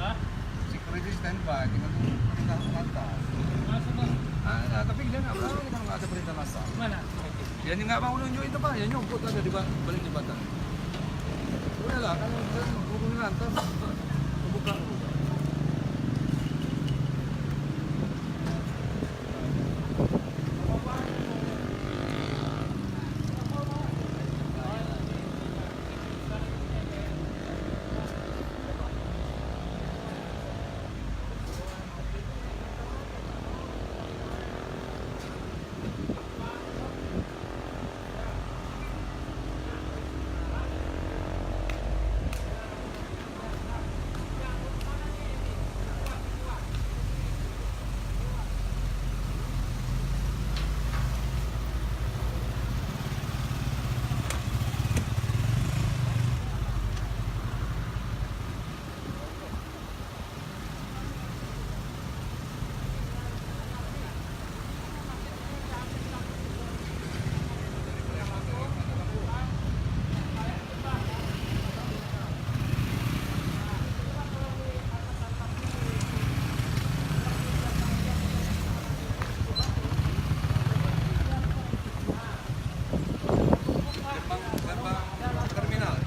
Hah? security standby, tinggal tunggu perintah lantas. Masuk bang. Tapi dia nggak berani kalau nggak ada perintah lantas. Mana? Dia nggak mau nunjuk itu pak, ya nyumput ada di balik jembatan. Udahlah, kalau bisa hubungi lantas, buka.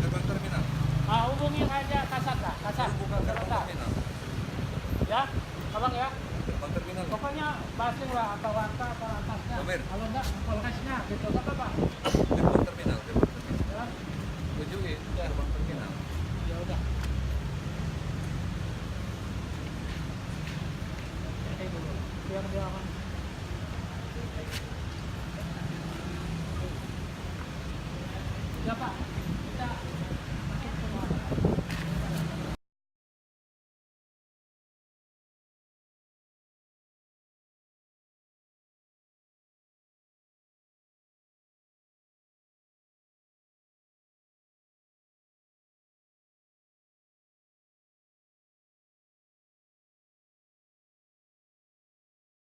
Gerbang terminal. Hubungi aja kasat lah, kasat. Bukan gerbang terminal. Ya, abang ya. Gerbang terminal. Pokoknya basing lah atau langkah atau atasnya. Bomir. Kalau enggak, polresnya gitu apa pak? Gerbang terminal. Ya, Tunjukin gerbang terminal. ya udah. Ini dulu, biar dia aman. Ya pak.